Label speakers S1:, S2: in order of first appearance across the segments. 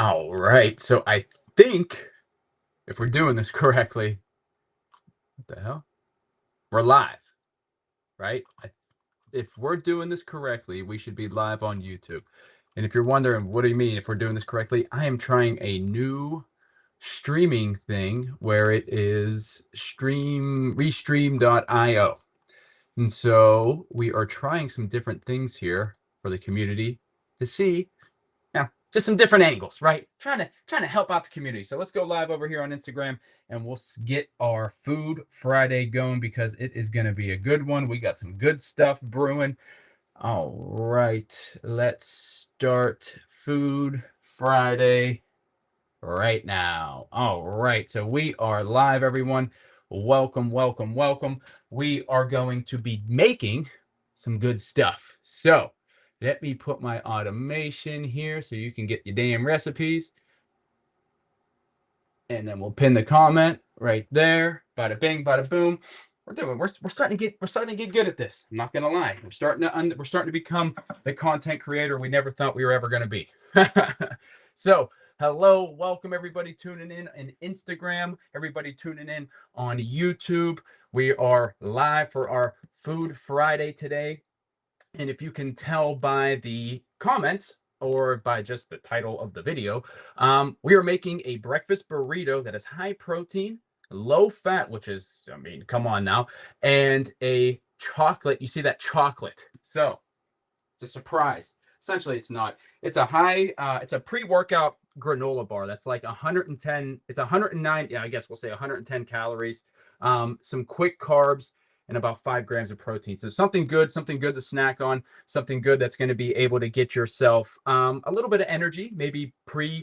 S1: All right. So I think if we're doing this correctly, what the hell? We're live, right? If we're doing this correctly, we should be live on YouTube. And if you're wondering, what do you mean if we're doing this correctly? I am trying a new streaming thing where it is restream.io. And so we are trying some different things here for the community to see. Yeah, just some different angles, right? Trying to help out the community. So let's go live over here on Instagram and we'll get our Food Friday going because it is going to be a good one. We got some good stuff brewing. All right, let's start Food Friday right now. All right, so we are live, everyone. Welcome, welcome, welcome. We are going to be making some good stuff. So let me put my automation here so you can get your damn recipes. And then we'll pin the comment right there. Bada bing, bada boom. We're starting to get good at this. I'm not gonna lie. We're starting to become the content creator we never thought we were ever gonna be. So hello, welcome everybody tuning in on Instagram, everybody tuning in on YouTube. We are live for our Food Friday today. And if you can tell by the comments or by just the title of the video, we are making a breakfast burrito that is high protein, low fat, which is, I mean, come on now, and a chocolate. You see that chocolate. So it's a surprise. Essentially, it's not. It's a pre-workout granola bar that's like 110. It's 109. Yeah, I guess we'll say 110 calories. Some quick carbs and about 5 grams of protein. So something good to snack on, something good that's going to be able to get yourself a little bit of energy, maybe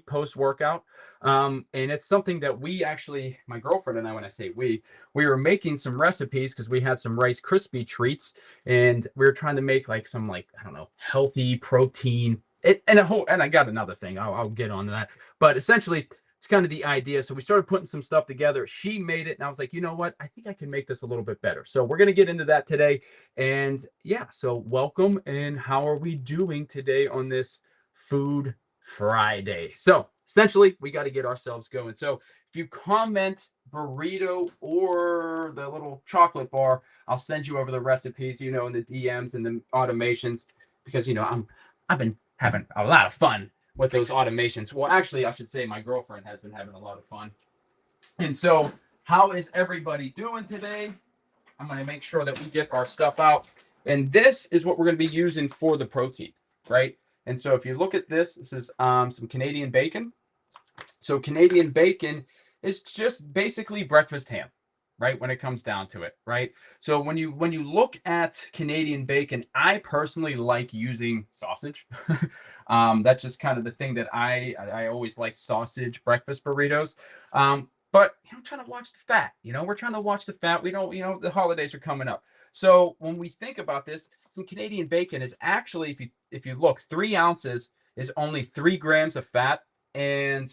S1: post workout. And it's something that we actually, my girlfriend and I, when I say we were making some recipes because we had some Rice Krispie treats and we were trying to make like some, like, I don't know, healthy protein. And I got another thing. I'll get on to that. But essentially, it's kind of the idea. So we started putting some stuff together. She made it, and I was like, you know what? I think I can make this a little bit better. So we're going to get into that today. And yeah, so welcome. And how are we doing today on this Food Friday? So essentially, we got to get ourselves going. So if you comment burrito or the little chocolate bar, I'll send you over the recipes, in the DMs and the automations, because, I've been having a lot of fun with those automations. Well, actually, I should say my girlfriend has been having a lot of fun. And so, how is everybody doing today? I'm going to make sure that we get our stuff out. And this is what we're going to be using for the protein, right? And so, if you look at this, this is some Canadian bacon. So, Canadian bacon is just basically breakfast ham, right? When it comes down to it, right? So when you look at Canadian bacon, I personally like using sausage. That's just kind of the thing that I always like, sausage breakfast burritos. But I'm trying to watch the fat. We're trying to watch the fat. We don't, the holidays are coming up. So when we think about this, some Canadian bacon is actually, if you look, 3 ounces is only 3 grams of fat and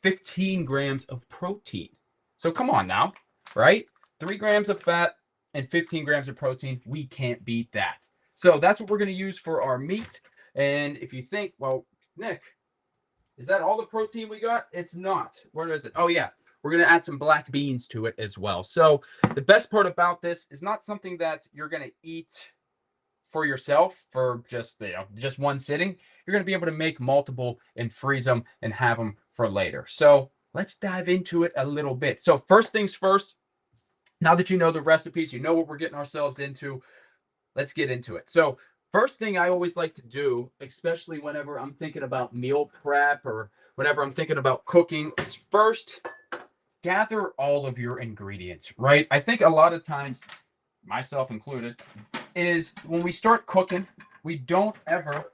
S1: 15 grams of protein. So come on now. Right? 3 grams of fat and 15 grams of protein. We can't beat that. So that's what we're going to use for our meat. And if you think, well, Nick, is that all the protein we got? It's not. Where is it? Oh, yeah. We're going to add some black beans to it as well. So the best part about this is not something that you're going to eat for yourself for just one sitting. You're going to be able to make multiple and freeze them and have them for later. So let's dive into it a little bit. So first things first, now that you know the recipes, you know what we're getting ourselves into, let's get into it. So first thing I always like to do, especially whenever I'm thinking about meal prep or whenever I'm thinking about cooking, is first gather all of your ingredients, right? I think a lot of times, myself included, is when we start cooking, we don't ever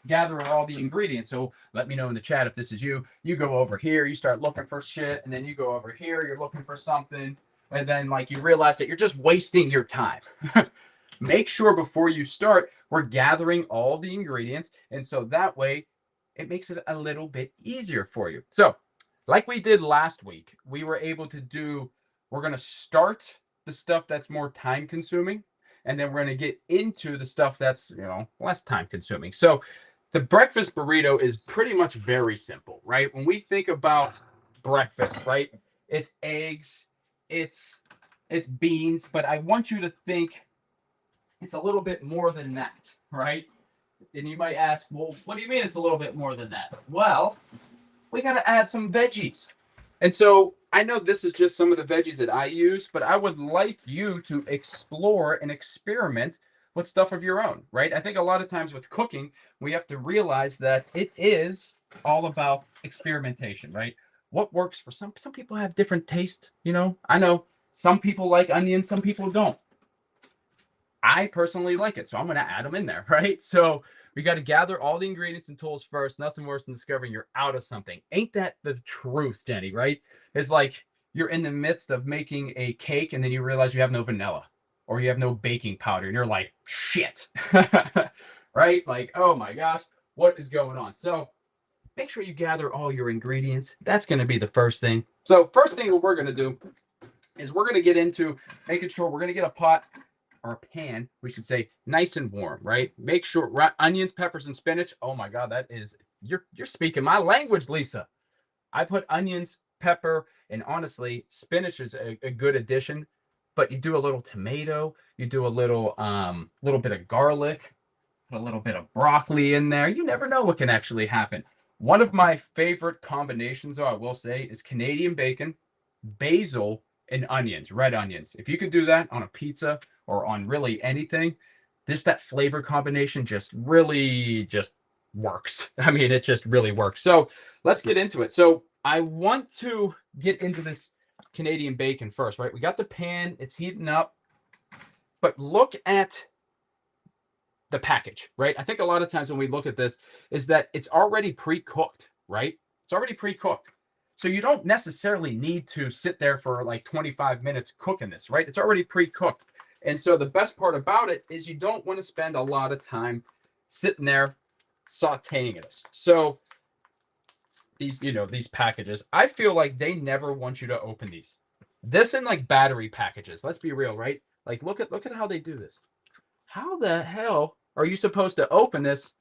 S1: gather all the ingredients. So let me know in the chat if this is you. You go over here, you start looking for shit, and then you go over here, you're looking for something, and then like you realize that you're just wasting your time. Make sure before you start, we're gathering all the ingredients, and so that way it makes it a little bit easier for you. So like we did last week, we were able to do, we're going to start the stuff that's more time consuming, and then we're going to get into the stuff that's, less time consuming. So The breakfast burrito is pretty much very simple, right? When we think about breakfast, right? It's eggs, it's it's beans, but I want you to think it's a little bit more than that, right? And you might ask, well, what do you mean it's a little bit more than that? Well, we got to add some veggies. And so I know this is just some of the veggies that I use, but I would like you to explore and experiment with stuff of your own, right? I think a lot of times with cooking, we have to realize that it is all about experimentation, right? What works for some people have different taste, you know? I know some people like onions, some people don't. I personally like it, so I'm going to add them in there, right? So we got to gather all the ingredients and tools first. Nothing worse than discovering you're out of something. Ain't that the truth, Jenny, right? It's like you're in the midst of making a cake and then you realize you have no vanilla or you have no baking powder and you're like, shit, right? Like, oh my gosh, what is going on? So make sure you gather all your ingredients. That's going to be the first thing. So first thing what we're going to do is we're going to get into making sure we're going to get a pot or a pan, we should say, nice and warm, right? Make sure onions, peppers, and spinach. Oh my God, that is you're speaking my language, Lisa. I put onions, pepper, and honestly, spinach is a good addition. But you do a little tomato, you do a little bit of garlic, put a little bit of broccoli in there. You never know what can actually happen. One of my favorite combinations, though, I will say, is Canadian bacon, basil, and onions, red onions. If you could do that on a pizza or on really anything, that flavor combination just really just works. I mean, it just really works. So let's get into it. So I want to get into this Canadian bacon first, right? We got the pan, it's heating up, but look at the package, right? I think a lot of times when we look at this is that it's already pre-cooked, right? It's already pre-cooked. So you don't necessarily need to sit there for like 25 minutes cooking this, right? It's already pre-cooked. And so the best part about it is you don't want to spend a lot of time sitting there sauteing this. So these packages, I feel like they never want you to open these. This in like battery packages. Let's be real, right? Like look at how they do this. How the hell are you supposed to open this?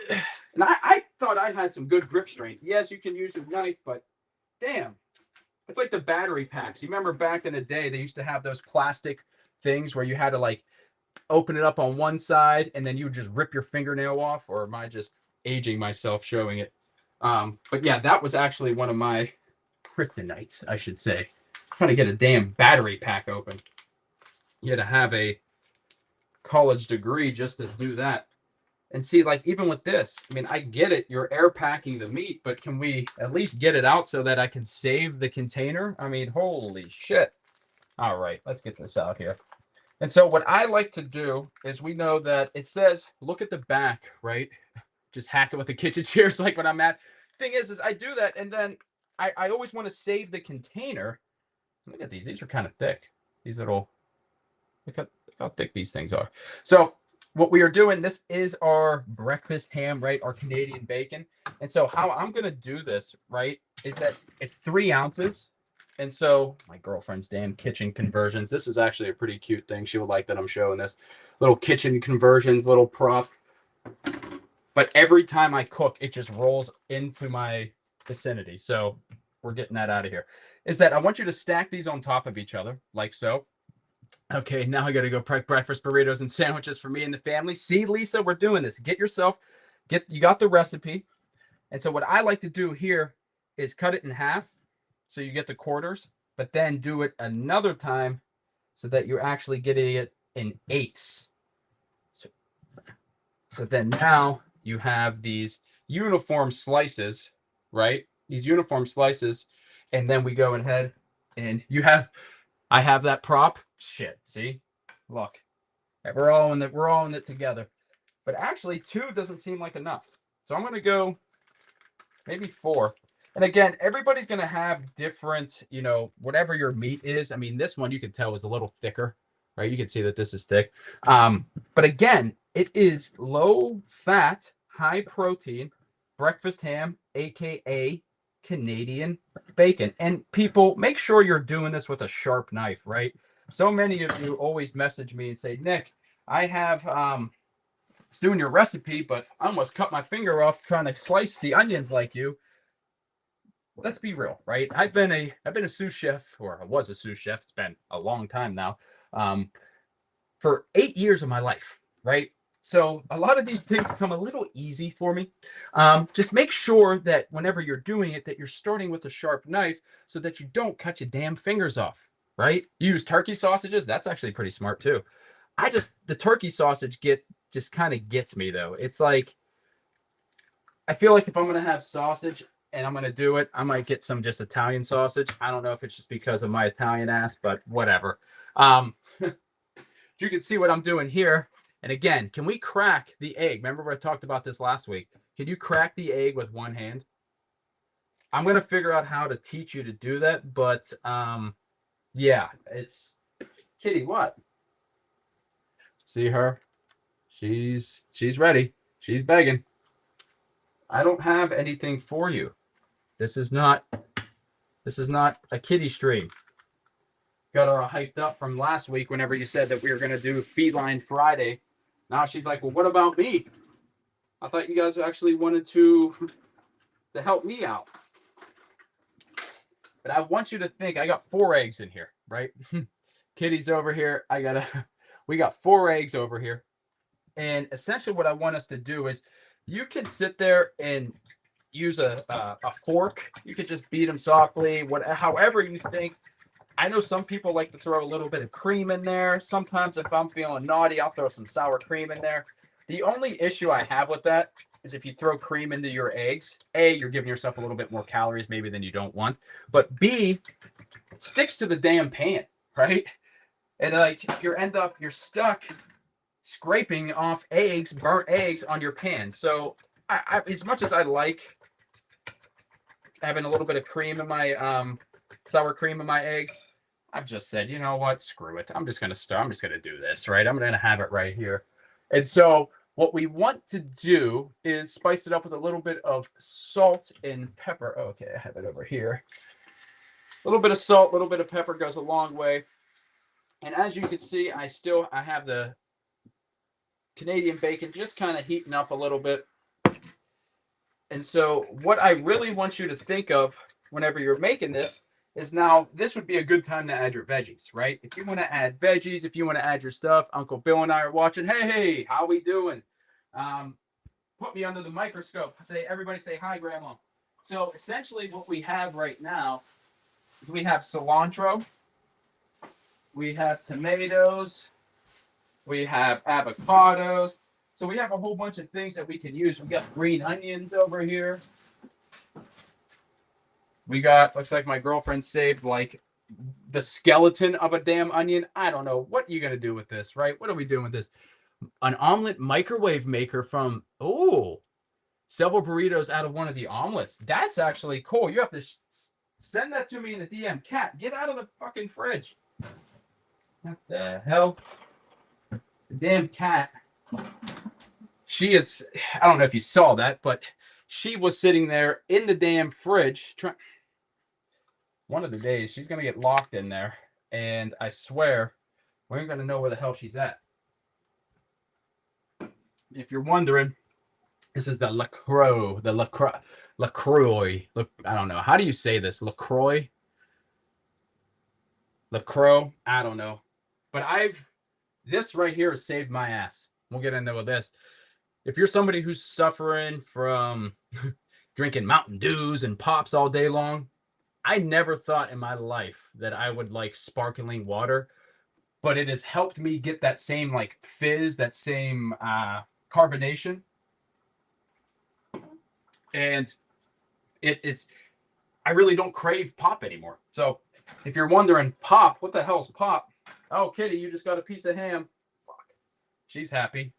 S1: And I thought I had some good grip strength. Yes, you can use your knife, but damn, it's like the battery packs. You remember back in the day, they used to have those plastic things where you had to like open it up on one side and then you would just rip your fingernail off, or am I just aging myself showing it? But yeah, that was actually one of my kryptonites, I should say. Trying to get a damn battery pack open. You had to have a college degree just to do that. And see, like, even with this, I mean, I get it. You're air packing the meat, but can we at least get it out so that I can save the container? I mean, holy shit. All right, let's get this out here. And so what I like to do is we know that it says, look at the back, right? Just hack it with the kitchen shears like when I'm at. Thing is I do that, and then I always want to save the container. Look at these. These are kind of thick. These little, look how thick these things are. So what we are doing, this is our breakfast ham, right? Our Canadian bacon. And so how I'm going to do this, right, is that it's 3 ounces. And so my girlfriend's damn kitchen conversions. This is actually a pretty cute thing. She would like that I'm showing this. Little kitchen conversions, little prop. But every time I cook, it just rolls into my vicinity. So we're getting that out of here. Is that I want you to stack these on top of each other, like so. Okay, now I got to go prep breakfast burritos and sandwiches for me and the family. See, Lisa, we're doing this. You got the recipe. And so what I like to do here is cut it in half so you get the quarters, but then do it another time so that you're actually getting it in eighths. So then now you have these uniform slices, right? These uniform slices, and then we go ahead and I have that prop. Shit, see? Look. We're all in it together. But actually 2 doesn't seem like enough. So I'm going to go maybe 4. And again, everybody's going to have different, whatever your meat is. I mean, this one you can tell is a little thicker, right? You can see that this is thick. But again, it is low fat, high protein breakfast ham, aka Canadian bacon. And people, make sure you're doing this with a sharp knife, right? So many of you always message me and say, Nick, I have It's doing your recipe, but I almost cut my finger off trying to slice the onions like you. Let's be real, right? I've been a sous chef, or I was a sous chef. It's been a long time now, for 8 years of my life, right? So a lot of these things come a little easy for me. Just make sure that whenever you're doing it, that you're starting with a sharp knife so that you don't cut your damn fingers off, right? You use turkey sausages. That's actually pretty smart too. The turkey sausage just kind of gets me though. It's like, I feel like if I'm going to have sausage and I'm going to do it, I might get some just Italian sausage. I don't know if it's just because of my Italian ass, but whatever. You can see what I'm doing here. And again, can we crack the egg? Remember I talked about this last week. Can you crack the egg with one hand? I'm going to figure out how to teach you to do that. But yeah, it's Kitty, what? See her? She's ready. She's begging. I don't have anything for you. This is not a kitty stream. Got her hyped up from last week whenever you said that we were going to do Feline Friday. Now she's like, well, what about me? I thought you guys actually wanted to help me out. But I want you to think, I got 4 eggs in here, right? Kitty's over here. We got 4 eggs over here. And essentially what I want us to do is, you can sit there and use a fork. You could just beat them softly, however you think. I know some people like to throw a little bit of cream in there. Sometimes if I'm feeling naughty, I'll throw some sour cream in there. The only issue I have with that is if you throw cream into your eggs, A, you're giving yourself a little bit more calories maybe than you don't want. But B, it sticks to the damn pan, right? And like you're stuck scraping off eggs, burnt eggs on your pan. So I as much as I like having a little bit of cream in my sour cream in my eggs, I've just said, you know what, screw it. I'm just gonna do this, right? I'm gonna have it right here. And so what we want to do is spice it up with a little bit of salt and pepper. Okay, I have it over here. A little bit of salt, a little bit of pepper goes a long way. And as you can see, I have the Canadian bacon just kind of heating up a little bit. And so what I really want you to think of whenever you're making this is, now this would be a good time to add your veggies, right? If you want to add veggies, if you want to add your stuff, Uncle Bill and I are watching. Hey, how we doing? Put me under the microscope. Everybody say hi, Grandma. So essentially what we have right now is we have cilantro, we have tomatoes, we have avocados. So we have a whole bunch of things that we can use. We got green onions over here. We got, looks like my girlfriend saved like the skeleton of a damn onion. I don't know. What are you going to do with this, right? What are we doing with this? An omelet microwave maker from, several burritos out of one of the omelets. That's actually cool. You have to send that to me in the DM. Cat, get out of the fucking fridge. What the hell? The damn cat. She is, I don't know if you saw that, but she was sitting there in the damn fridge. One of the days, she's going to get locked in there. And I swear, we ain't going to know where the hell she's at. If you're wondering, this is the LaCroix. I don't know. How do you say this? LaCroix? LaCroix? I don't know. But this right here has saved my ass. We'll get into this. If you're somebody who's suffering from drinking Mountain Dews and Pops all day long, I never thought in my life that I would like sparkling water, but it has helped me get that same like fizz, that same carbonation. And I really don't crave pop anymore. So if you're wondering, pop, what the hell's pop? Oh, Kitty, you just got a piece of ham. Fuck. She's happy.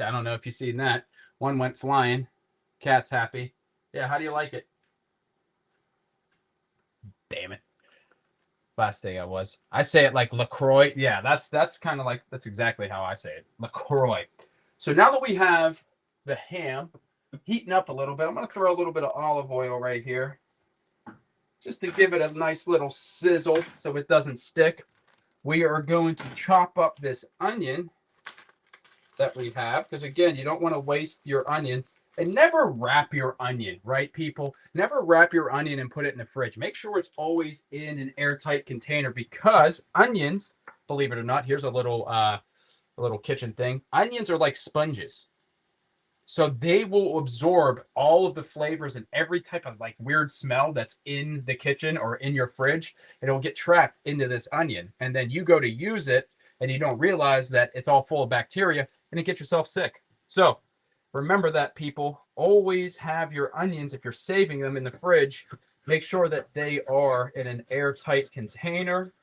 S1: I don't know if you've seen that. One went flying. Cat's happy. Yeah, how do you like it? Damn it. Last thing I say it like LaCroix. Yeah, that's kind of like, that's exactly how I say it. LaCroix. So now that we have the ham heating up a little bit, I'm going to throw a little bit of olive oil right here, just to give it a nice little sizzle so it doesn't stick. We are going to chop up this onion that we have, because again, you don't want to waste your onion. And never wrap your onion, right, people? Never wrap your onion and put it in the fridge. Make sure it's always in an airtight container, because onions, believe it or not, here's a little kitchen thing. Onions are like sponges. So they will absorb all of the flavors and every type of like weird smell that's in the kitchen or in your fridge. It'll get trapped into this onion. And then you go to use it and you don't realize that it's all full of bacteria and it gets yourself sick. So remember that, people. Always have your onions, if you're saving them in the fridge, make sure that they are in an airtight container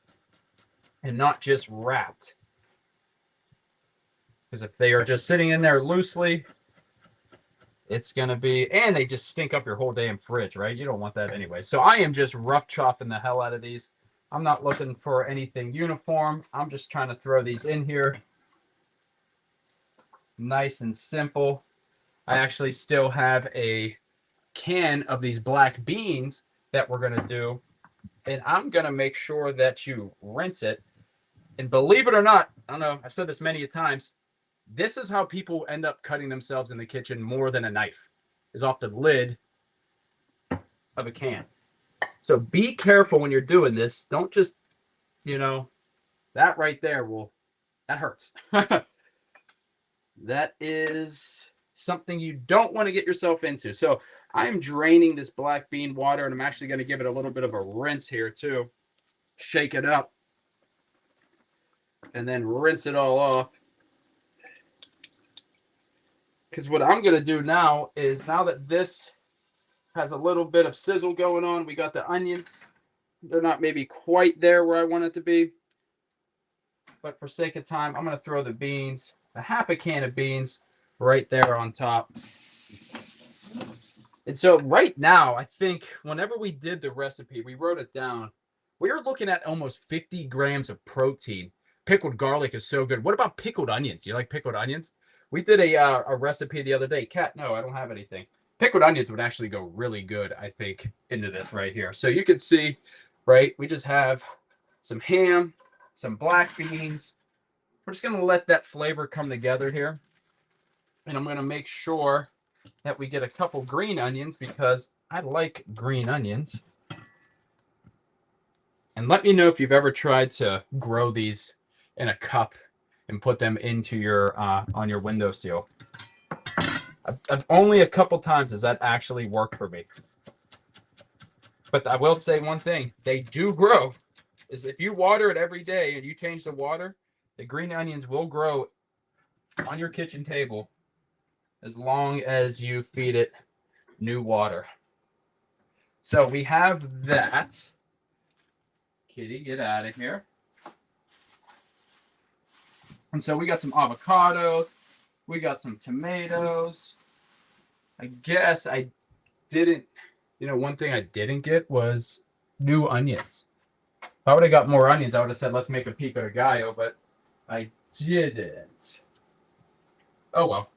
S1: and not just wrapped. Because if they are just sitting in there loosely, it's going to be, and they just stink up your whole damn fridge, right? You don't want that anyway. So I am just rough chopping the hell out of these. I'm not looking for anything uniform. I'm just trying to throw these in here. Nice and simple. I actually still have a can of these black beans that we're going to do. And I'm going to make sure that you rinse it. And believe it or not, I don't know, I've said this many times, this is how people end up cutting themselves in the kitchen more than a knife, is off the lid of a can. So be careful when you're doing this. Don't just, that right there that hurts. That is something you don't want to get yourself into. So I'm draining this black bean water, and I'm actually going to give it a little bit of a rinse here too. Shake it up and then rinse it all off. Because what I'm going to do now is, now that this has a little bit of sizzle going on, we got the onions. They're not maybe quite there where I want it to be. But for sake of time, I'm going to throw the beans, a half a can of beans, right there on top. And so right now, I think whenever we did the recipe, we wrote it down, we were looking at almost 50 grams of protein. Pickled garlic is so good. What about pickled onions? You like pickled onions? We did a recipe the other day. Kat, no, I don't have anything. Pickled onions would actually go really good, I think, into this right here. So you can see, right, we just have some ham, some black beans. We're just going to let that flavor come together here. And I'm going to make sure that we get a couple green onions, because I like green onions. And let me know if you've ever tried to grow these in a cup and put them into your on your windowsill. I've only a couple times does that actually work for me. But I will say one thing, they do grow. Is if you water it every day and you change the water, the green onions will grow on your kitchen table as long as you feed it new water. So we have that. Kitty, get out of here. And so we got some avocados. We got some tomatoes. I guess I didn't, one thing I didn't get was new onions. If I would have got more onions, I would have said, let's make a pico de gallo, but I didn't. Oh, well.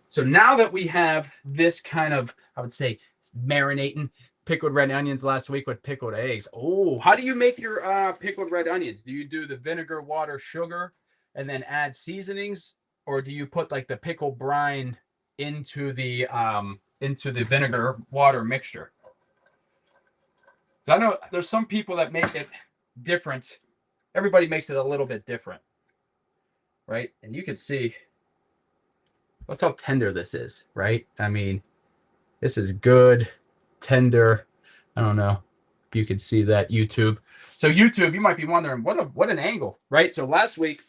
S1: So now that we have this kind of, I would say, marinating, pickled red onions last week with pickled eggs. Oh, how do you make your pickled red onions? Do you do the vinegar, water, sugar, and then add seasonings? Or do you put like the pickle brine into the vinegar water mixture? So I know there's some people that make it different. Everybody makes it a little bit different, right? And you can see, look how tender this is, right? I mean, this is good, tender. I don't know if you can see that, YouTube. So YouTube, you might be wondering, what an angle, right? So last week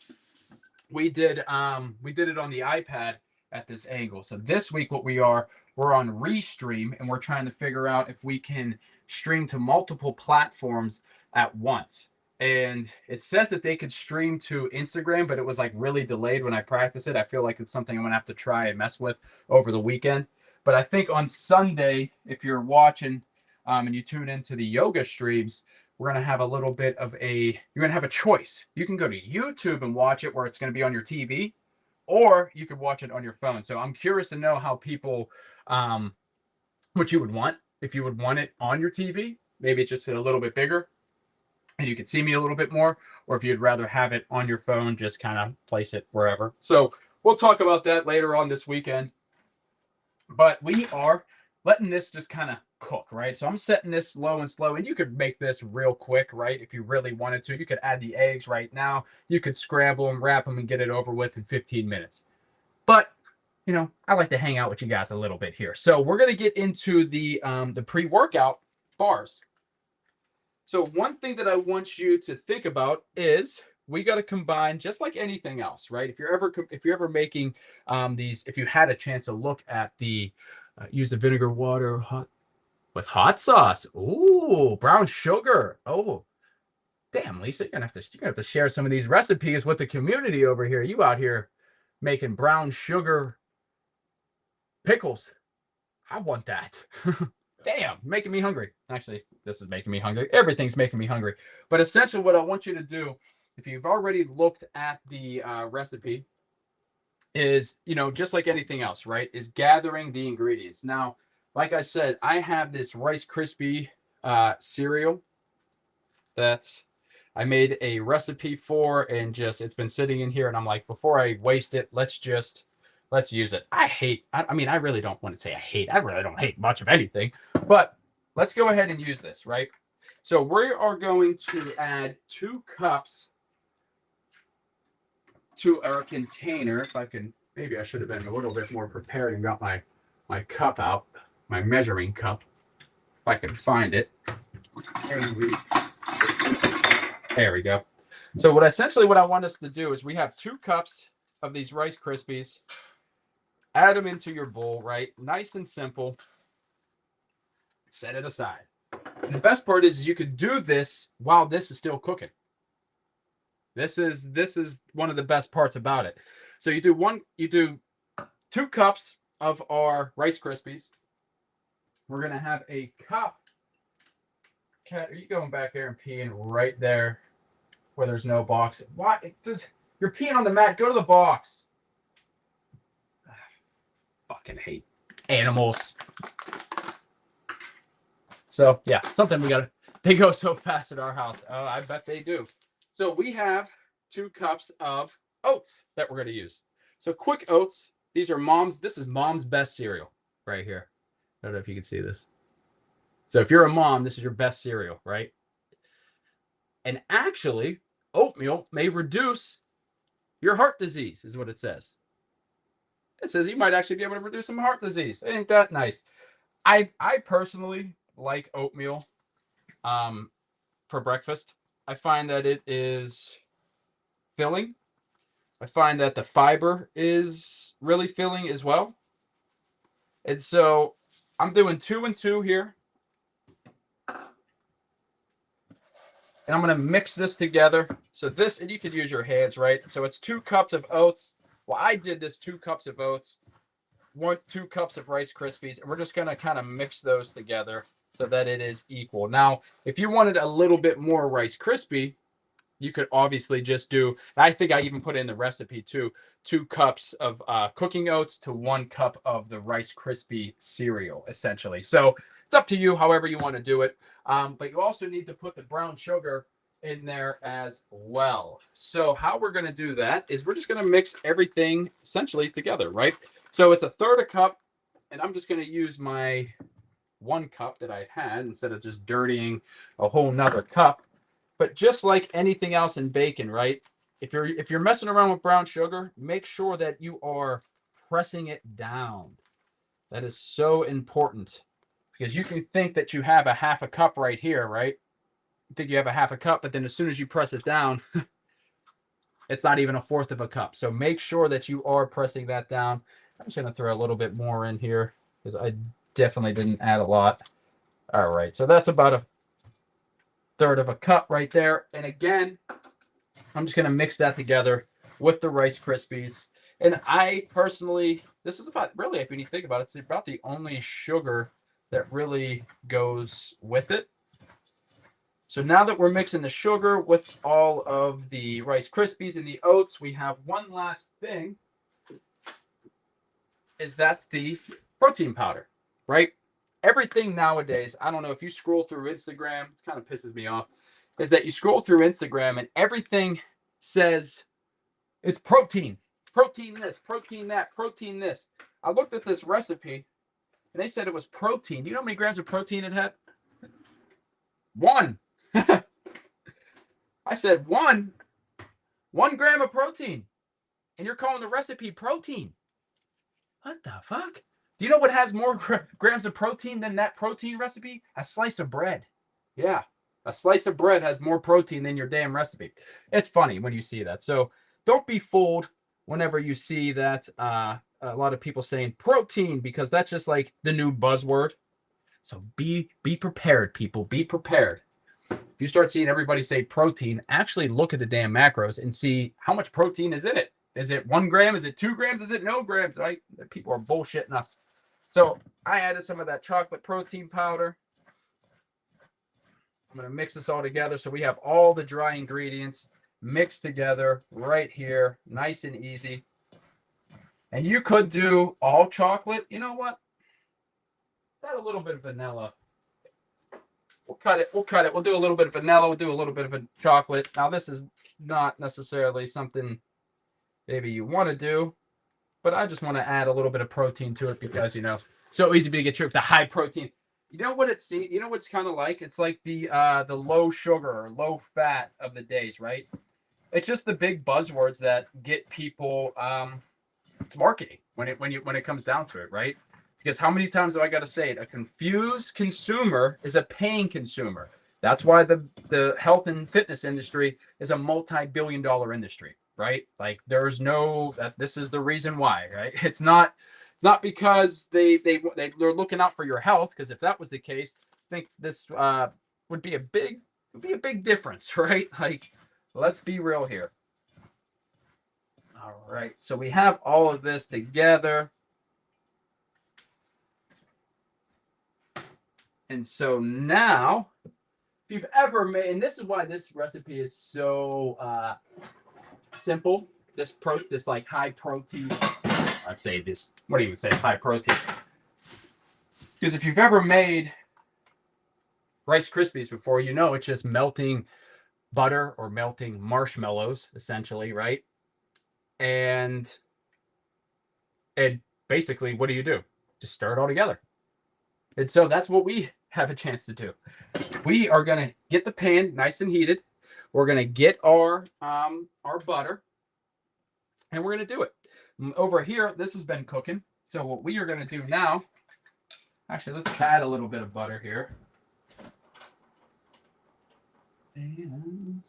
S1: we did it on the iPad at this angle. So this week we're on Restream, and we're trying to figure out if we can stream to multiple platforms at once. And it says that they could stream to Instagram, but it was like really delayed when I practiced it. I feel like it's something I'm gonna have to try and mess with over the weekend. But I think on Sunday, if you're watching and you tune into the yoga streams, we're going to have a little bit of you're going to have a choice. You can go to YouTube and watch it where it's going to be on your TV, or you could watch it on your phone. So I'm curious to know how people, what you would want, if you would want it on your TV, maybe it's just a little bit bigger. and you can see me a little bit more, or if you'd rather have it on your phone, just kind of place it wherever. So we'll talk about that later on this weekend. But we are letting this just kind of cook, right? So I'm setting this low and slow, and you could make this real quick, right? If you really wanted to, you could add the eggs right now. You could scramble them, wrap them, and get it over with in 15 minutes. But you know, I like to hang out with you guys a little bit here. So we're gonna get into the pre-workout bars. So one thing that I want you to think about is we got to combine just like anything else, right? If you're ever making these, if you had a chance to look at the use the vinegar water with hot sauce, ooh, brown sugar, oh, damn, Lisa, you're gonna have to share some of these recipes with the community over here. You out here making brown sugar pickles? I want that. Damn, making me hungry. Actually, this is making me hungry. Everything's making me hungry. But essentially, what I want you to do, if you've already looked at the recipe, is, you know, just like anything else, right? Is gathering the ingredients. Now, like I said, I have this Rice Krispie cereal that I made a recipe for, and just it's been sitting in here, and I'm like, before I waste it, let's use it. I mean, I really don't want to say I hate. I really don't hate much of anything, but let's go ahead and use this, right? So we are going to add 2 cups to our container. If I can, maybe I should have been a little bit more prepared and got my cup out, my measuring cup, if I can find it. There we go. So what I want us to do is we have 2 cups of these Rice Krispies. Add them into your bowl, right? Nice and simple. Set it aside. And the best part is you could do this while this is still cooking. This is one of the best parts about it. So you do 2 cups of our Rice Krispies. We're gonna have a cup. Cat, are you going back there and peeing right there where there's no box? Why? You're peeing on the mat. Go to the box. Fucking hate animals. So yeah, something they go so fast at our house. I bet they do. So we have 2 cups of oats that we're going to use. So quick oats. This is mom's best cereal right here. I don't know if you can see this. So if you're a mom, this is your best cereal, right? And actually, oatmeal may reduce your heart disease, is what it says. It says you might actually be able to reduce some heart disease. Ain't that nice? I personally like oatmeal for breakfast. I find that it is filling. I find that the fiber is really filling as well. And so I'm doing 2 and 2 here. And I'm going to mix this together. So this, and you could use your hands, right? So it's 2 cups of oats. Well, I did this 2 cups of oats, 2 cups of Rice Krispies, and we're just going to kind of mix those together so that it is equal. Now, if you wanted a little bit more Rice Krispie, you could obviously just do, I think I even put in the recipe too, 2 cups of cooking oats to 1 cup of the Rice Krispie cereal, essentially. So it's up to you, however you want to do it. But you also need to put the brown sugar in there as well. So how we're going to do that is we're just going to mix everything essentially together, right? So it's 1/3 cup, and I'm just going to use my 1 cup that I had instead of just dirtying a whole nother cup. But just like anything else in bacon, right? If you're messing around with brown sugar, make sure that you are pressing it down. That is so important, because you can think that you have a 1/2 cup right here, right? You think you have a 1/2 cup, but then as soon as you press it down, it's not even 1/4 cup. So make sure that you are pressing that down. I'm just going to throw a little bit more in here because I definitely didn't add a lot. All right, so that's about 1/3 cup right there. And again, I'm just going to mix that together with the Rice Krispies. And I personally, this is about, really, if you think about it, it's about the only sugar that really goes with it. So now that we're mixing the sugar with all of the Rice Krispies and the oats, we have one last thing, that's the protein powder, right? Everything nowadays, I don't know if you scroll through Instagram, it kind of pisses me off. is that you scroll through Instagram and everything says it's protein, protein this, protein that, protein this. I looked at this recipe and they said it was protein. Do you know how many grams of protein it had? 1. I said 1 gram of protein. And you're calling the recipe protein. What the fuck? Do you know what has more grams of protein than that protein recipe? A slice of bread. Yeah. A slice of bread has more protein than your damn recipe. It's funny when you see that. So don't be fooled whenever you see that a lot of people saying protein, because that's just like the new buzzword. So be prepared, people. Be prepared. If you start seeing everybody say protein, actually look at the damn macros and see how much protein is in it. Is it 1 gram? Is it 2 grams? Is it no grams? Right? People are bullshitting us. So I added some of that chocolate protein powder. I'm going to mix this all together so we have all the dry ingredients mixed together right here, nice and easy. And you could do all chocolate. You know what? Add a little bit of vanilla. We'll cut it. We'll do a little bit of vanilla. We'll do a little bit of chocolate. Now, this is not necessarily something maybe you want to do, but I just want to add a little bit of protein to it because, you know, so easy to get tricked. The high protein. You know what it's kind of like? It's like the low sugar or low fat of the days, right? It's just the big buzzwords that get people. It's marketing when it comes down to it, right? Because how many times do I got to say it? A confused consumer is a paying consumer. That's why the health and fitness industry is a multi-billion-dollar industry, right? Like there's no that this is the reason why, right? It's not because they're looking out for your health, because if that was the case, I think this would be a big difference, right? Like let's be real here. All right, so we have all of this together. And so now, if you've ever made, and this is why this recipe is so simple, this like high protein, I'd say this, what do you even say, high protein? Because if you've ever made Rice Krispies before, you know it's just melting butter or melting marshmallows, essentially, right? And basically, what do? Just stir it all together. And so that's what we have a chance to do. We are going to get the pan nice and heated. We're going to get our butter, and we're going to do it. Over here, this has been cooking. So what we are going to do now, actually, let's add a little bit of butter here. And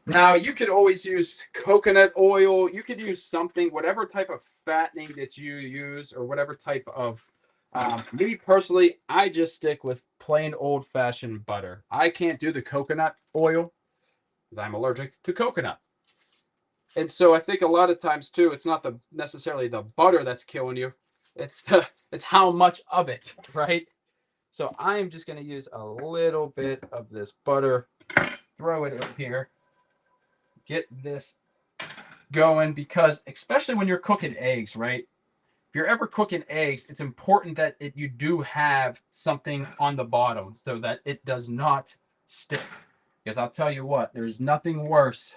S1: now you could always use coconut oil. You could use something, whatever type of fattening that you use, or whatever type of. Me personally, I just stick with plain old-fashioned butter. I can't do the coconut oil because I'm allergic to coconut. And so I think a lot of times too, it's not necessarily the butter that's killing you. It's how much of it, right? So I am just going to use a little bit of this butter, throw it up here, get this going, because especially when you're cooking eggs, right? If you're ever cooking eggs, it's important that you do have something on the bottom so that it does not stick. Because I'll tell you what, there's nothing worse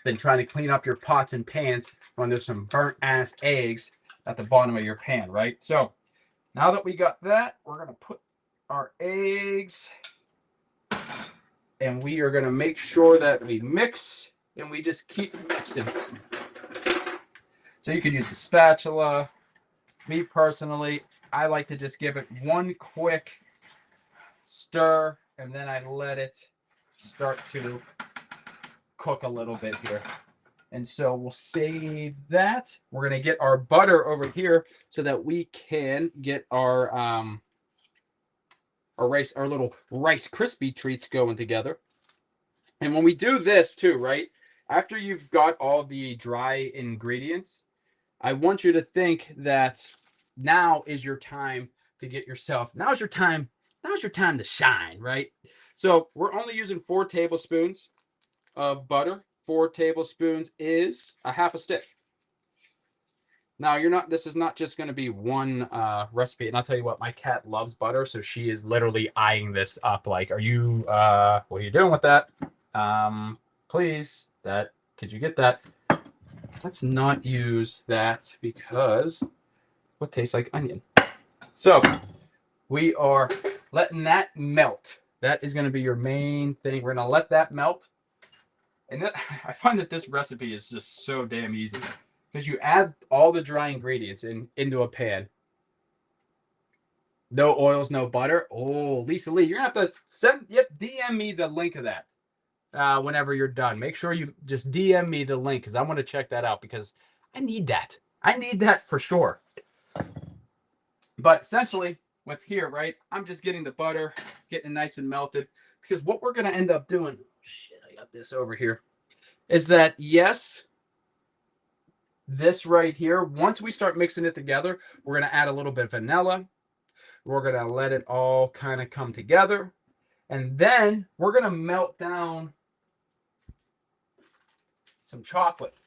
S1: than trying to clean up your pots and pans when there's some burnt ass eggs at the bottom of your pan, right? So now that we got that, we're going to put our eggs, and we are going to make sure that we mix, and we just keep mixing. So you could use a spatula. Me personally, I like to just give it one quick stir, and then I let it start to cook a little bit here. And so we'll save that. We're going to get our butter over here so that we can get our little Rice Krispie treats going together. And when we do this too, right, after you've got all the dry ingredients, I want you to think that now is your time to get yourself, now's your time to shine, right? So we're only using 4 tablespoons of butter. 4 tablespoons is a half a stick. Now this is not just going to be one recipe. And I'll tell you what, my cat loves butter. So she is literally eyeing this up. Like, what are you doing with that? Please, could you get that? Let's not use that because it tastes like onion. So we are letting that melt. That is going to be your main thing. We're going to let that melt. And I find that this recipe is just so damn easy because you add all the dry ingredients into a pan. No oils, no butter. Oh, Lisa Lee, you're going to have to DM me the link of that whenever you're done. Make sure you just DM me the link because I want to check that out because I need that. I need that for sure. But essentially, with here, right, I'm just getting the butter, getting it nice and melted because what we're going to end up doing, shit, I got this over here, is that, yes, this right here, once we start mixing it together, we're going to add a little bit of vanilla. We're going to let it all kind of come together. And then we're going to melt down some chocolate.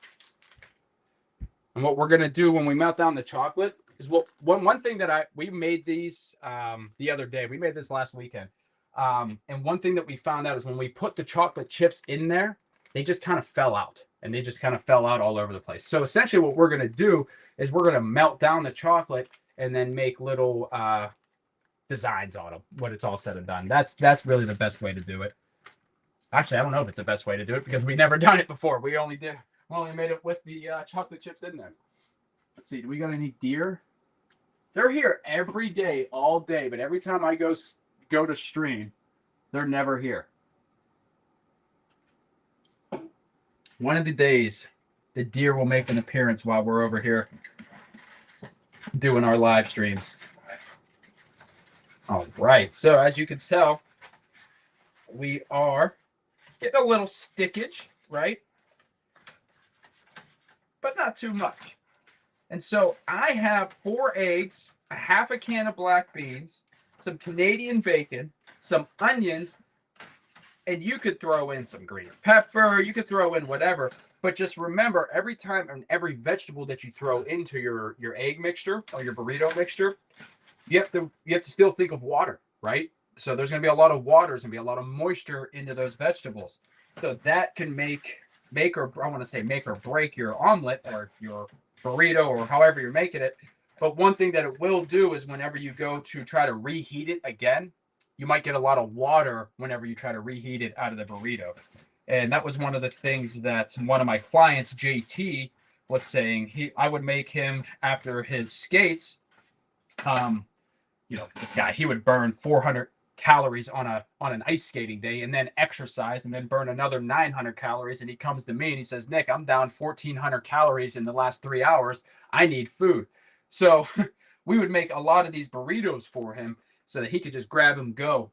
S1: And what we're going to do when we melt down the chocolate is one thing that we made these the other day. We made this last weekend. And one thing that we found out is when we put the chocolate chips in there, they just kind of fell out. And they just kind of fell out all over the place. So essentially what we're going to do is we're going to melt down the chocolate and then make little designs on them when it's all said and done. That's really the best way to do it. Actually, I don't know if it's the best way to do it because we've never done it before. We only made it with the chocolate chips in there. Let's see. Do we got any deer? They're here every day, all day. But every time I go to stream, they're never here. One of the days, the deer will make an appearance while we're over here doing our live streams. All right. So as you can tell, we are getting a little stickage, right? But not too much. And so I have 4 eggs, a half a can of black beans, some Canadian bacon, some onions, and you could throw in some green pepper, you could throw in whatever, but just remember every time and every vegetable that you throw into your egg mixture or your burrito mixture, you have to still think of water, right? So there's going to be a lot of water, there's going to be a lot of moisture into those vegetables. So that can make or break your omelet or your burrito or however you're making it. But one thing that it will do is whenever you go to try to reheat it again, you might get a lot of water whenever you try to reheat it out of the burrito. And that was one of the things that one of my clients, JT, was saying. I would make him after his skates. This guy, he would burn 400 calories on an ice skating day and then exercise and then burn another 900 calories. And he comes to me and he says, Nick, I'm down 1,400 calories in the last 3 hours. I need food. So we would make a lot of these burritos for him so that he could just grab them, go.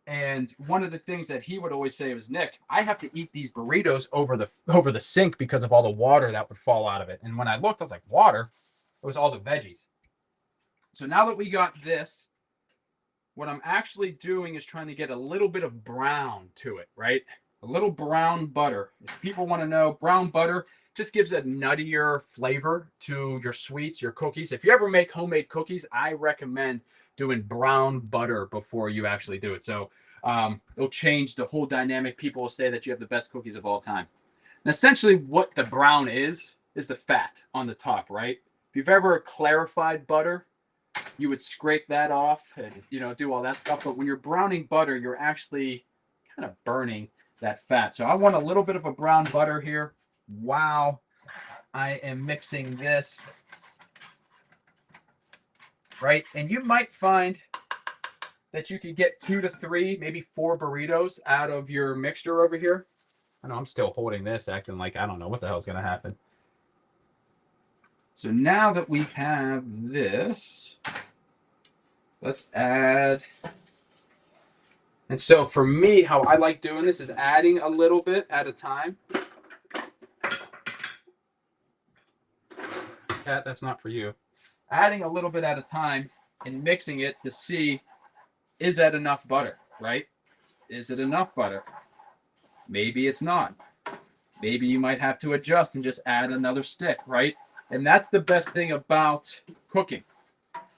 S1: And one of the things that he would always say was, Nick, I have to eat these burritos over the sink because of all the water that would fall out of it. And when I looked, I was like, water? It was all the veggies. So now that we got this, what I'm actually doing is trying to get a little bit of brown to it, right? A little brown butter. If people want to know, brown butter just gives a nuttier flavor to your sweets, your cookies. If you ever make homemade cookies, I recommend doing brown butter before you actually do it. So it'll change the whole dynamic. People will say that you have the best cookies of all time. And essentially what the brown is the fat on the top, right? If you've ever clarified butter, you would scrape that off and, do all that stuff. But when you're browning butter, you're actually kind of burning that fat. So I want a little bit of a brown butter here while I am mixing this. Right? And you might find that you could get 2 to 3, maybe 4 burritos out of your mixture over here. I know I'm still holding this, acting like I don't know what the hell is going to happen. So now that we have this, let's add. And so for me, how I like doing this is adding a little bit at a time. Cat, that's not for you. Adding a little bit at a time and mixing it to see, is that enough butter, right? Is it enough butter? Maybe it's not. Maybe you might have to adjust and just add another stick, right? And that's the best thing about cooking,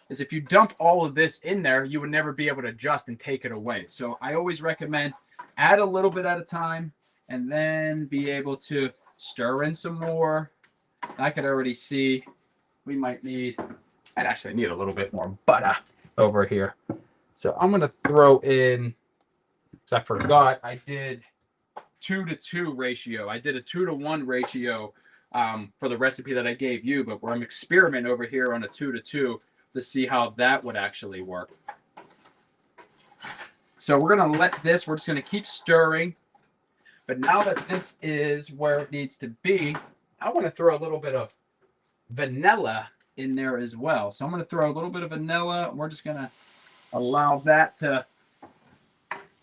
S1: is if you dump all of this in there, you would never be able to adjust and take it away. So I always recommend add a little bit at a time and then be able to stir in some more. I could already see we might need, I'd actually need a little bit more butter over here. So I'm going to throw in, because I forgot I did 2-to-2 ratio. I did a 2-to-1 ratio for the recipe that I gave you, but where I'm experimenting over here on a 2-to-2 to see how that would actually work. So we're going to let this, we're just going to keep stirring. But now that this is where it needs to be, I want to throw a little bit of vanilla in there as well. So I'm going to throw a little bit of vanilla. We're just going to allow that to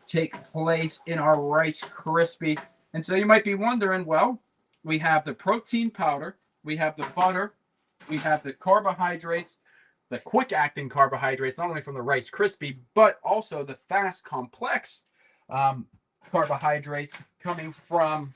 S1: take place in our Rice Krispie. And so you might be wondering, well, we have the protein powder, we have the butter, we have the carbohydrates, the quick acting carbohydrates, not only from the Rice Krispie, but also the fast complex carbohydrates coming from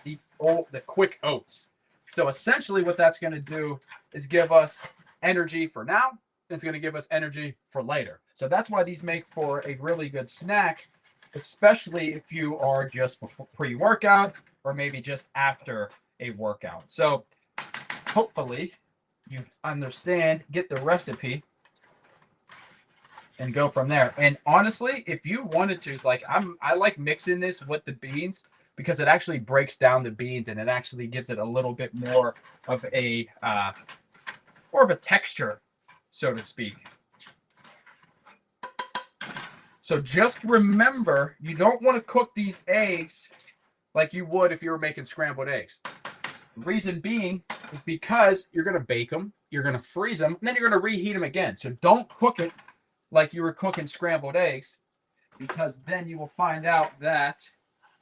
S1: the quick oats. So essentially what that's going to do is give us energy for now. It's going to give us energy for later. So that's why these make for a really good snack, especially if you are just pre-workout or maybe just after a workout. So hopefully you understand, get the recipe, and go from there. And honestly, if you wanted to, like I like mixing this with the beans because it actually breaks down the beans and it actually gives it a little bit more of a texture, so to speak. So just remember, you don't want to cook these eggs like you would if you were making scrambled eggs. The reason being is because you're going to bake them, you're going to freeze them, and then you're going to reheat them again. So don't cook it like you were cooking scrambled eggs, because then you will find out that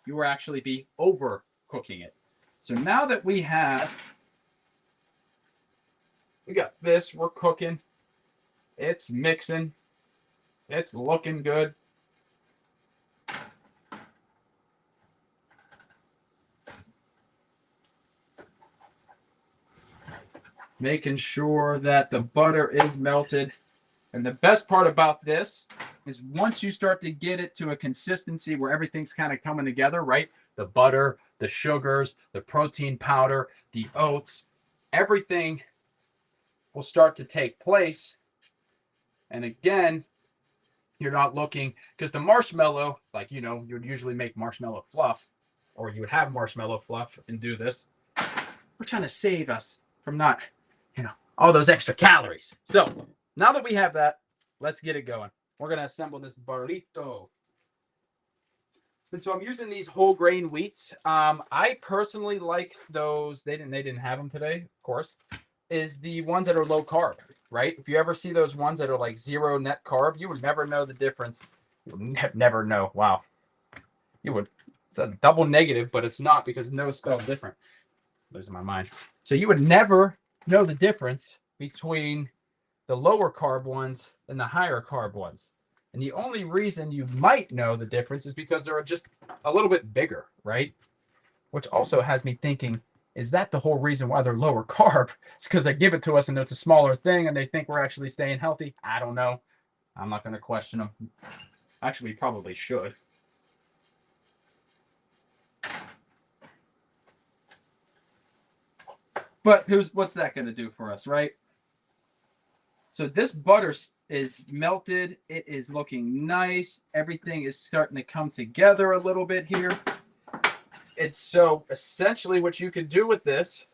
S1: you will actually be overcooking it. So now that we got this, we're cooking, it's mixing, it's looking good. Making sure that the butter is melted. And the best part about this is once you start to get it to a consistency where everything's kind of coming together, right? The butter, the sugars, the protein powder, the oats, everything will start to take place. And again, you're not looking, because the marshmallow, like, you know, you would usually make marshmallow fluff, or you would have marshmallow fluff and do this. We're trying to save us from not, you know, all those extra calories. So now that we have that, let's get it going. We're going to assemble this burrito. And so I'm using these whole grain wheats. I personally like those. They didn't have them today, of course. Is the ones that are low carb, right? If you ever see those ones that are like 0 net carb, you would never know the difference. You would never know. Wow. You would. It's a double negative, but it's not, because no is spelled different. Losing my mind. So you would never know the difference between the lower carb ones and the higher carb ones. And the only reason you might know the difference is because they're just a little bit bigger, right? Which also has me thinking, is that the whole reason why they're lower carb? It's because they give it to us and it's a smaller thing and they think we're actually staying healthy. I don't know. I'm not going to question them. Actually, we probably should. But what's that going to do for us, right? So this butter is melted. It is looking nice. Everything is starting to come together a little bit here. It's so essentially what you can do with this,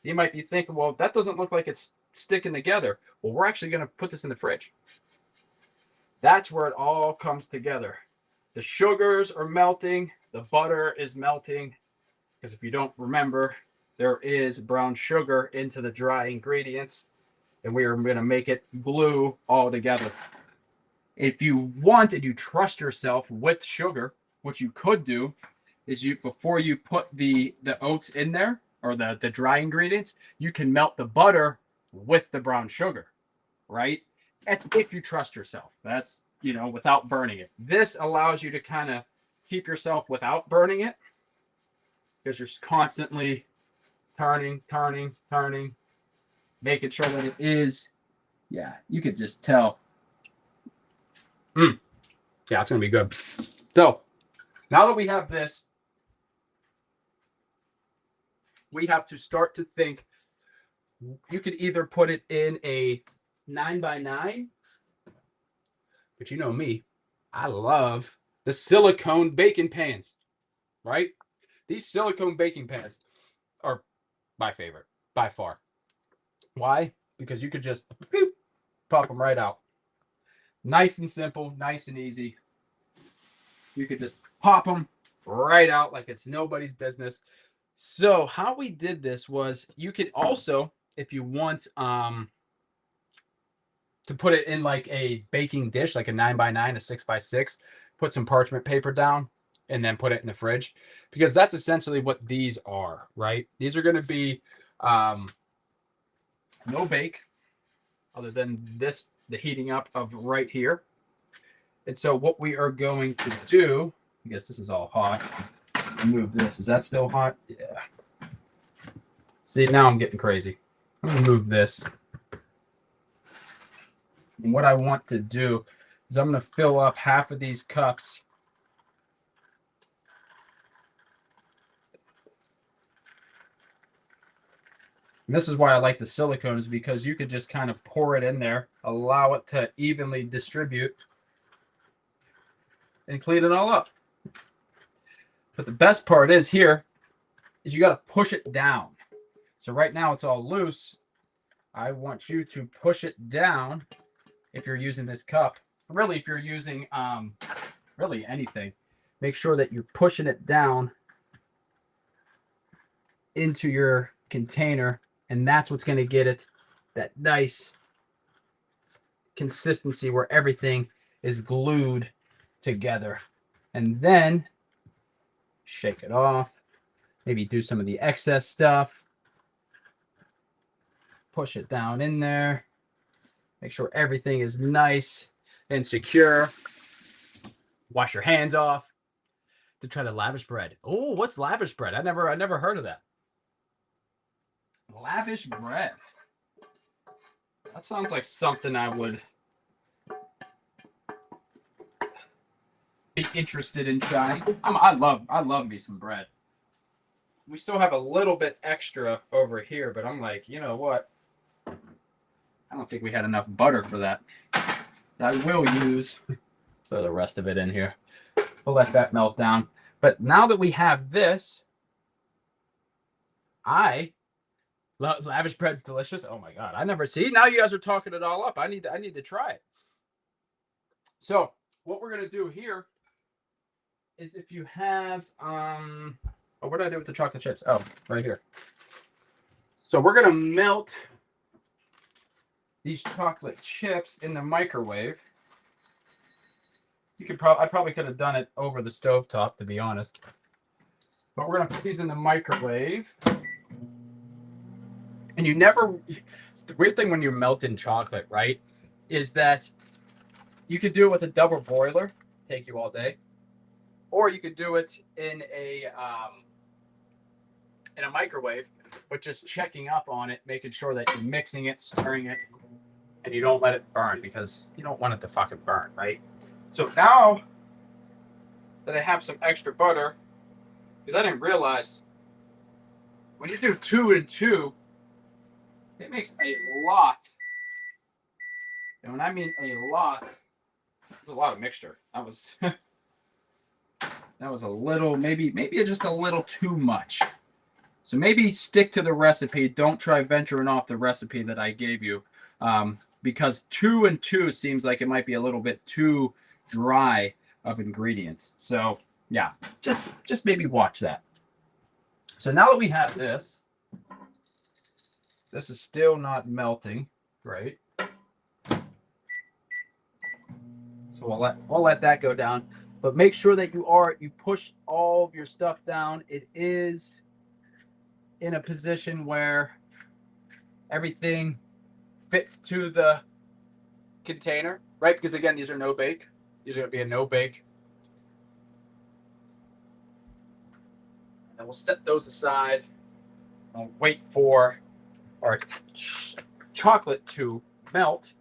S1: you might be thinking, well, that doesn't look like it's sticking together. Well, we're actually going to put this in the fridge. That's where it all comes together. The sugars are melting. The butter is melting. Because if you don't remember, there is brown sugar into the dry ingredients. And we are going to make it glue all together. If you want and you trust yourself with sugar, what you could do is before you put the oats in there, or the dry ingredients, you can melt the butter with the brown sugar, right? That's if you trust yourself. That's, you know, without burning it. This allows you to kind of keep yourself without burning it, because you're constantly turning, making sure that it is. Yeah, you could just tell. Yeah, it's going to be good. So now that we have this, we have to start to think. You could either put it in a 9x9, but you know me, I love the silicone baking pans, right? These silicone baking pans are my favorite by far. Why? Because you could just boop, pop them right out. Nice and simple, nice and easy. You could just pop them right out like it's nobody's business. So how we did this was you could also, if you want to put it in like a baking dish, like a 9x9, a 6x6, put some parchment paper down and then put it in the fridge, because that's essentially what these are, right? These are going to be no bake other than this, the heating up of right here. And so what we are going to do, I guess this is all hot. Move this. Is that still hot? Yeah. See, now I'm getting crazy. I'm going to move this. And what I want to do is I'm going to fill up half of these cups. And this is why I like the silicone, is because you could just kind of pour it in there, allow it to evenly distribute, and clean it all up. But the best part is here is you got to push it down. So right now it's all loose. I want you to push it down if you're using this cup. Really, if you're using really anything, make sure that you're pushing it down into your container, and that's what's going to get it that nice consistency where everything is glued together. And then shake it off. Maybe do some of the excess stuff. Push it down in there. Make sure everything is nice and secure. Wash your hands off. To try to lavish bread. Oh, what's lavish bread? I never heard of that. Lavish bread. That sounds like something I would be interested in trying. I love me some bread. We still have a little bit extra over here, but I'm like, you know what? I don't think we had enough butter for that. I will use throw the rest of it in here. We'll let that melt down. But now that we have this, lavish bread's delicious. Oh my god! I never see. Now you guys are talking it all up. I need to try it. So what we're gonna do here is, if you have oh, what did I do with the chocolate chips? Oh, right here. So we're gonna melt these chocolate chips in the microwave. You could I probably could have done it over the stovetop, to be honest. But we're gonna put these in the microwave. And you never, it's the weird thing when you're melting chocolate, right, is that you could do it with a double boiler, take you all day, or you could do it in a microwave, but just checking up on it, making sure that you're mixing it, stirring it, and you don't let it burn, because you don't want it to fucking burn, right? So now that I have some extra butter, because I didn't realize when you do 2 and 2, it makes a lot. And when I mean a lot, it's a lot of mixture. That was that was a little, maybe just a little too much. So maybe stick to the recipe. Don't try venturing off the recipe that I gave you, because 2 and 2 seems like it might be a little bit too dry of ingredients. So yeah, just maybe watch that. So now that we have this, this is still not melting, right? So we'll let that go down. But make sure that you push all of your stuff down. It is in a position where everything fits to the container, right? Because again, these are no bake. These are going to be a no bake. And then we'll set those aside. I'll wait for our chocolate to melt,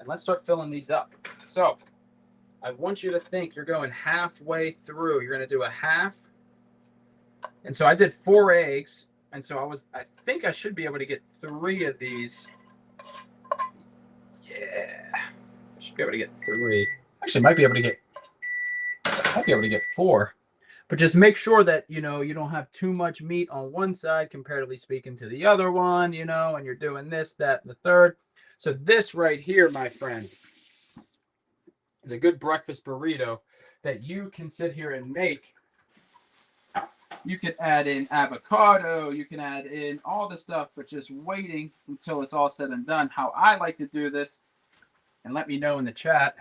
S1: and let's start filling these up. So I want you to think you're going halfway through. You're going to do a half. And so I did 4 eggs. And so I think I should be able to get 3 of these. Yeah. I should be able to get 3. Actually, might be able to get 4. But just make sure that, you don't have too much meat on one side, comparatively speaking, to the other one, and you're doing this, that, and the third. So this right here, my friend, is a good breakfast burrito that you can sit here and make. You can add in avocado, you can add in all the stuff, but just waiting until it's all said and done. How I like to do this, and let me know in the chat,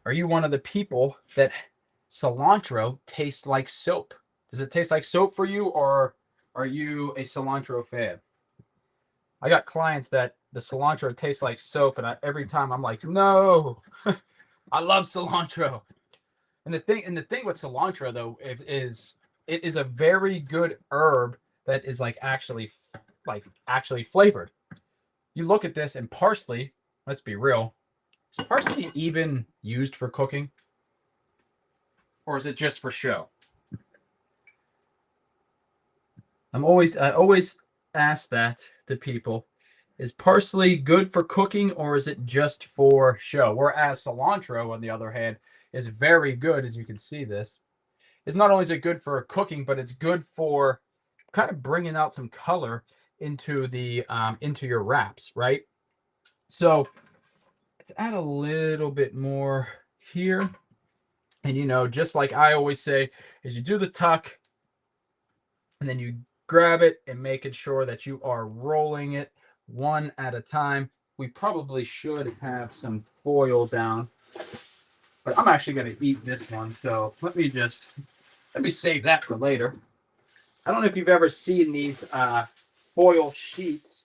S1: are you one of the people that cilantro tastes like soap? Does it taste like soap for you, or are you a cilantro fan? I got clients that the cilantro tastes like soap, and every time I'm like, no, I love cilantro. And the thing with cilantro though is it is a very good herb that is actually flavored. You look at this, and parsley, let's be real, is parsley even used for cooking? Or is it just for show? I always ask that to people. Is parsley good for cooking, or is it just for show? Whereas cilantro, on the other hand, is very good, as you can see this. It's not only is it good for cooking, but it's good for kind of bringing out some color into your wraps, right? So let's add a little bit more here. And just like I always say, is you do the tuck, and then you grab it and making sure that you are rolling it one at a time. We probably should have some foil down, but I'm actually going to eat this one. So let me save that for later. I don't know if you've ever seen these foil sheets.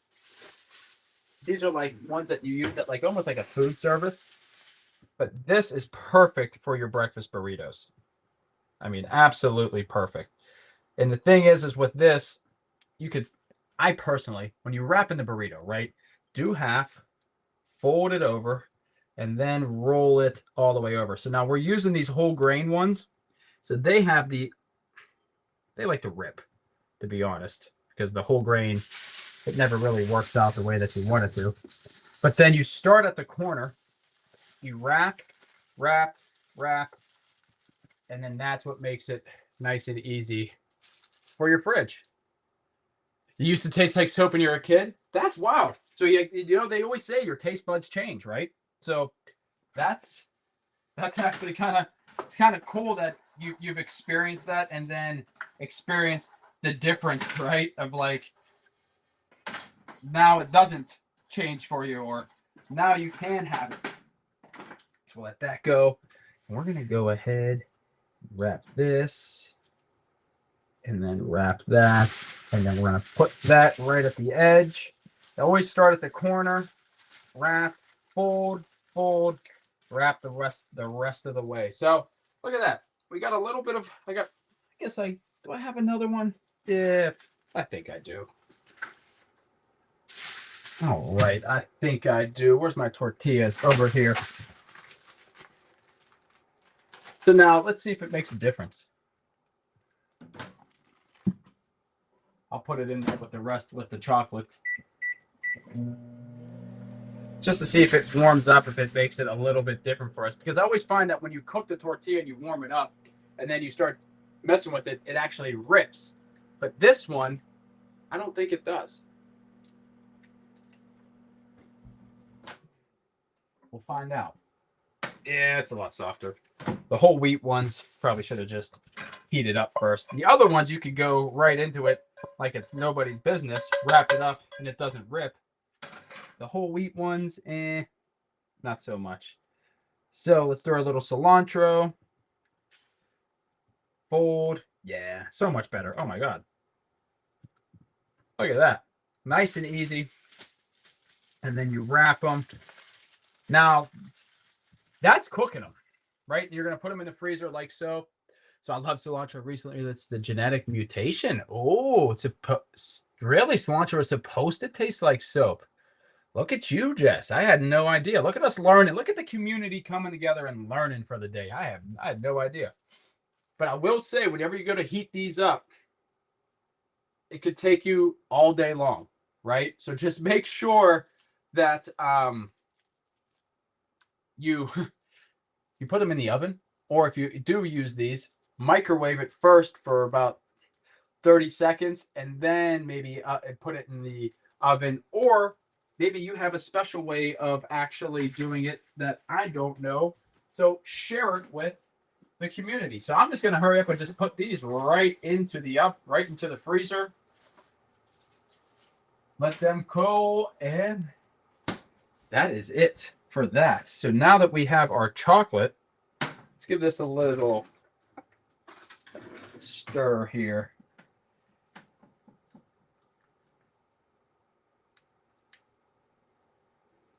S1: These are like ones that you use at almost like a food service. But this is perfect for your breakfast burritos. I mean, absolutely perfect. And the thing is with this, I personally, when you wrap in the burrito, right, do half, fold it over, and then roll it all the way over. So now we're using these whole grain ones. So they like to rip, to be honest, because the whole grain, it never really works out the way that you want it to. But then you start at the corner, you wrap, and then that's what makes it nice and easy for your fridge. You used to taste like soap when you were a kid? That's wild. So they always say your taste buds change, right? So that's actually kind of cool that you've experienced that, and then experienced the difference, right? Of now it doesn't change for you, or now you can have it. So we'll let that go. And we're gonna go ahead, wrap this, and then wrap that, and then we're gonna put that right at the edge. I always start at the corner, wrap, fold, wrap the rest of the way. So look at that. We got a little bit of. Do I have another one? Yeah, I think I do. All right, I think I do. Where's my tortillas? Over here. So now let's see if it makes a difference. I'll put it in there with the chocolate. Just to see if it warms up, if it makes it a little bit different for us. Because I always find that when you cook the tortilla and you warm it up, and then you start messing with it, it actually rips. But this one, I don't think it does. We'll find out. Yeah, it's a lot softer. The whole wheat ones probably should have just heated up first. The other ones, you could go right into it like it's nobody's business, wrap it up, and it doesn't rip. The whole wheat ones, not so much. So let's throw a little cilantro. Fold. Yeah, so much better. Oh my God. Look at that. Nice and easy. And then you wrap them. Now, that's cooking them, right? You're going to put them in the freezer like so. So I love cilantro. Recently, that's the genetic mutation. Oh, really? Cilantro is supposed to taste like soap. Look at you, Jess. I had no idea. Look at us learning. Look at the community coming together and learning for the day. I had no idea. But I will say, whenever you go to heat these up, it could take you all day long, right? So just make sure that you you put them in the oven, or if you do use these, microwave it first for about 30 seconds, and then maybe put it in the oven. Or maybe you have a special way of actually doing it that I don't know. So share it with the community. So I'm just going to hurry up and just put these right into the freezer. Let them cool, and that is it for that. So now that we have our chocolate, let's give this a little stir here.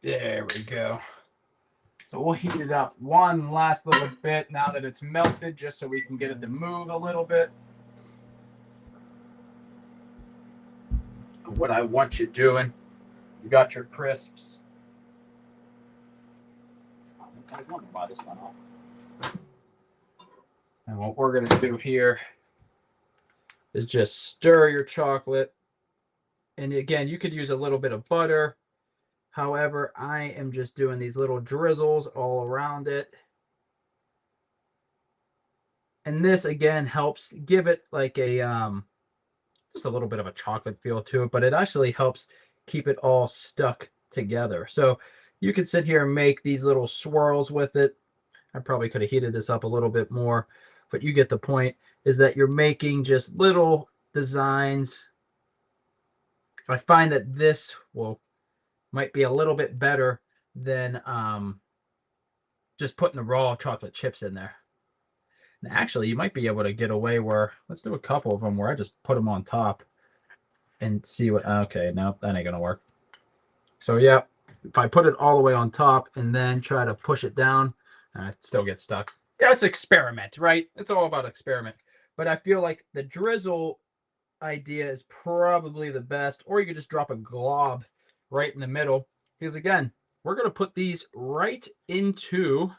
S1: There we go. So we'll heat it up one last little bit now that it's melted, just so we can get it to move a little bit. What I want you doing, you got your crisps. I want to buy this one off. And what we're going to do here is just stir your chocolate. And again, you could use a little bit of butter. However, I am just doing these little drizzles all around it. And this, again, helps give it like a just a little bit of a chocolate feel to it, but it actually helps keep it all stuck together. So you could sit here and make these little swirls with it. I probably could have heated this up a little bit more, but you get the point, is that you're making just little designs. I find that this might be a little bit better than just putting the raw chocolate chips in there. And actually, you might be able to get away where, let's do a couple of them where I just put them on top and see what, okay, no, that ain't gonna work. So yeah, if I put it all the way on top and then try to push it down, it still gets stuck. Yeah, it's experiment, right? It's all about experiment. But I feel like the drizzle idea is probably the best, or you could just drop a glob right in the middle, because again, we're going to put these right into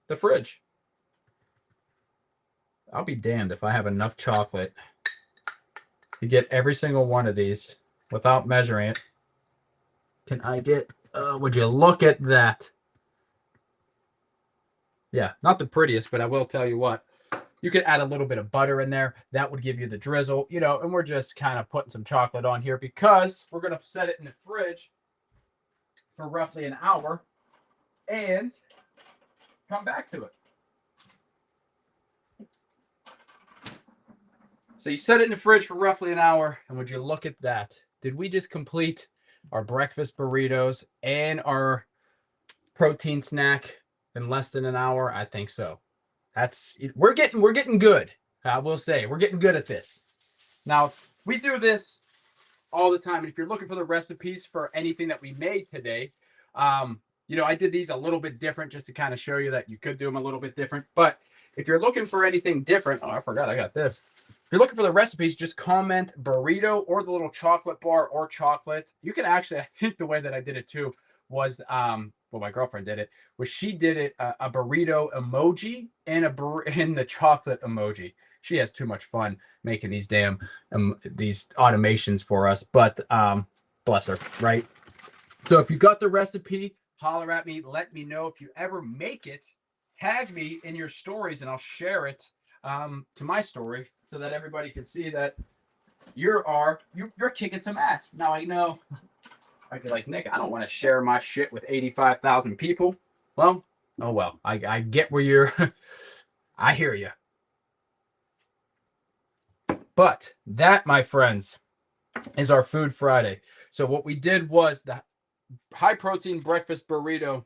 S1: the fridge. I'll be damned if I have enough chocolate to get every single one of these without measuring it. Can I get, would you look at that? Yeah, not the prettiest, but I will tell you what, you could add a little bit of butter in there. That would give you the drizzle, and we're just kind of putting some chocolate on here because we're going to set it in the fridge for roughly an hour and come back to it. So you set it in the fridge for roughly an hour, and would you look at that? Did we just complete our breakfast burritos and our protein snack in less than an hour? I think so. We're getting good. I will say we're getting good at this. Now, we do this all the time, and if you're looking for the recipes for anything that we made today, I did these a little bit different just to kind of show you that you could do them a little bit different. But if you're looking for anything different, I forgot I got this. If you're looking for the recipes, just comment burrito or the little chocolate bar or chocolate. You can actually, I think the way that I did it too was, my girlfriend did it, was she did it a burrito emoji and the chocolate emoji. She has too much fun making these these automations for us, but bless her, right? So if you got the recipe, holler at me, let me know. If you ever make it, tag me in your stories and I'll share it to my story so that everybody can see that you're kicking some ass. Now I know I'd be like, Nick, I don't want to share my shit with 85,000 people. Well, oh well. I get where you're I hear you. But that, my friends, is our Food Friday. So what we did was the high-protein breakfast burrito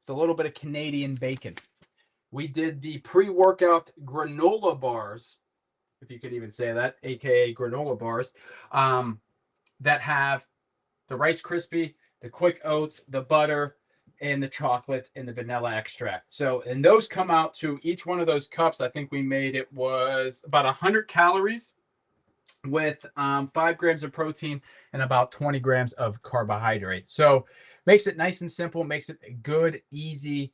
S1: with a little bit of Canadian bacon. We did the pre-workout granola bars, if you could even say that, aka granola bars, that have the Rice Krispie, the quick oats, the butter, and the chocolate and the vanilla extract. So, and those come out to each one of those cups. I think we made it was about 100 calories with 5 grams of protein and about 20 grams of carbohydrate. So, makes it nice and simple, makes it a good, easy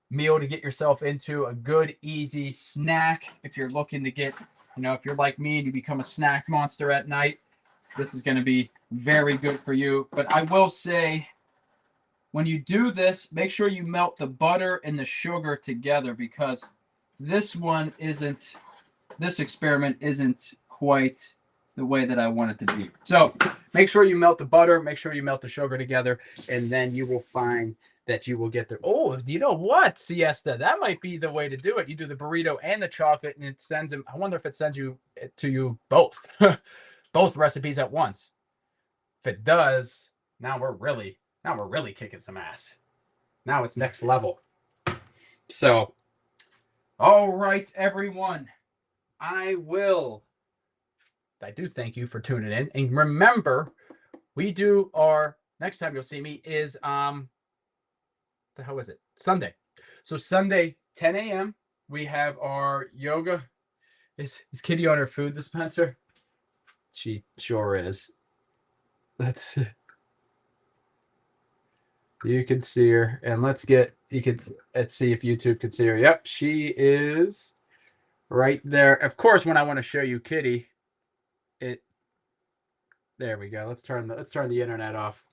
S1: meal to get yourself into, a good, easy snack. If you're looking to get, if you're like me and you become a snack monster at night, this is going to be very good for you. But I will say, when you do this, make sure you melt the butter and the sugar together, because this experiment isn't quite the way that I want it to be. So make sure you melt the butter, make sure you melt the sugar together, and then you will find that you will get the, oh, you know what, Siesta, that might be the way to do it. You do the burrito and the chocolate, and it sends them, I wonder if it sends you to you both, both recipes at once. If it does, now we're really kicking some ass. Now it's next level. So, all right, everyone. I do thank you for tuning in. And remember, we do our next time you'll see me is the hell is it? Sunday. So Sunday, 10 a.m. we have our yoga. Is Kitty on her food dispenser? She sure is. You can see her, and let's see if YouTube can see her. Yep, she is right there. Of course, when I want to show you Kitty, there we go. Let's turn the internet off.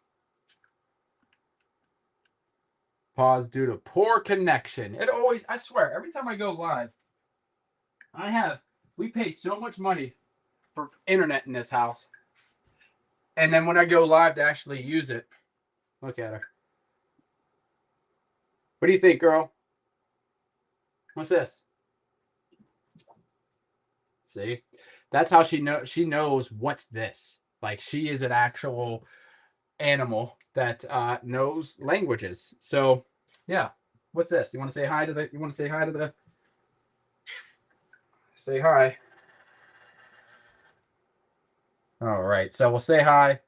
S1: Pause due to poor connection. I swear, every time I go live, we pay so much money for internet in this house. And then when I go live to actually use it, look at her. What do you think, girl? What's this? See? That's how she knows what's this. Like, she is an actual animal that knows languages. So, yeah. What's this? You want to say hi to the say hi. All right. So we'll say hi,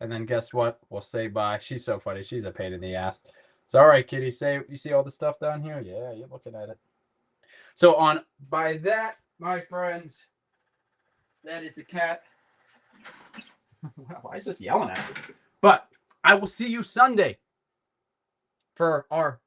S1: and then guess what? We'll say bye. She's so funny. She's a pain in the ass. So, all right, Kitty, you see all the stuff down here? Yeah, you're looking at it. So by that, my friends, that is the cat. Why is this yelling at me? But I will see you Sunday for our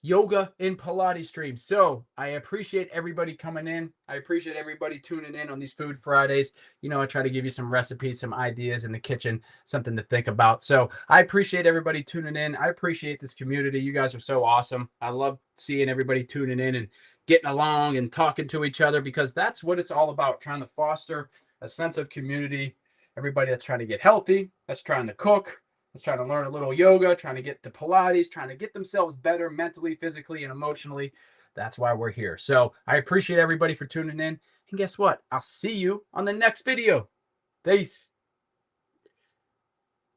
S1: yoga and Pilates stream. So I appreciate everybody coming in. I appreciate everybody tuning in on these Food Fridays. I try to give you some recipes, some ideas in the kitchen, something to think about. So I appreciate everybody tuning in. I appreciate this community. You guys are so awesome. I love seeing everybody tuning in and getting along and talking to each other, because that's what it's all about, trying to foster a sense of community. Everybody that's trying to get healthy, that's trying to cook, that's trying to learn a little yoga, trying to get to Pilates, trying to get themselves better mentally, physically, and emotionally. That's why we're here. So I appreciate everybody for tuning in. And guess what? I'll see you on the next video. Peace.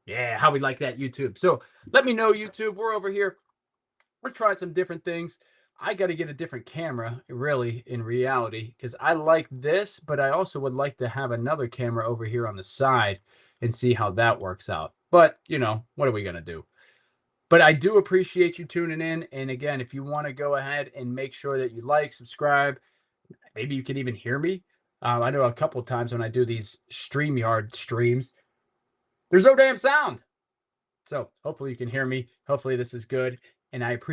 S1: Yeah, how we like that, YouTube. So let me know, YouTube. We're over here. We're trying some different things. I got to get a different camera, really, in reality, because I like this, but I also would like to have another camera over here on the side and see how that works out. But, what are we going to do? But I do appreciate you tuning in. And again, if you want to go ahead and make sure that you like, subscribe, maybe you can even hear me. I know a couple of times when I do these StreamYard streams, there's no damn sound. So hopefully you can hear me. Hopefully this is good. And I appreciate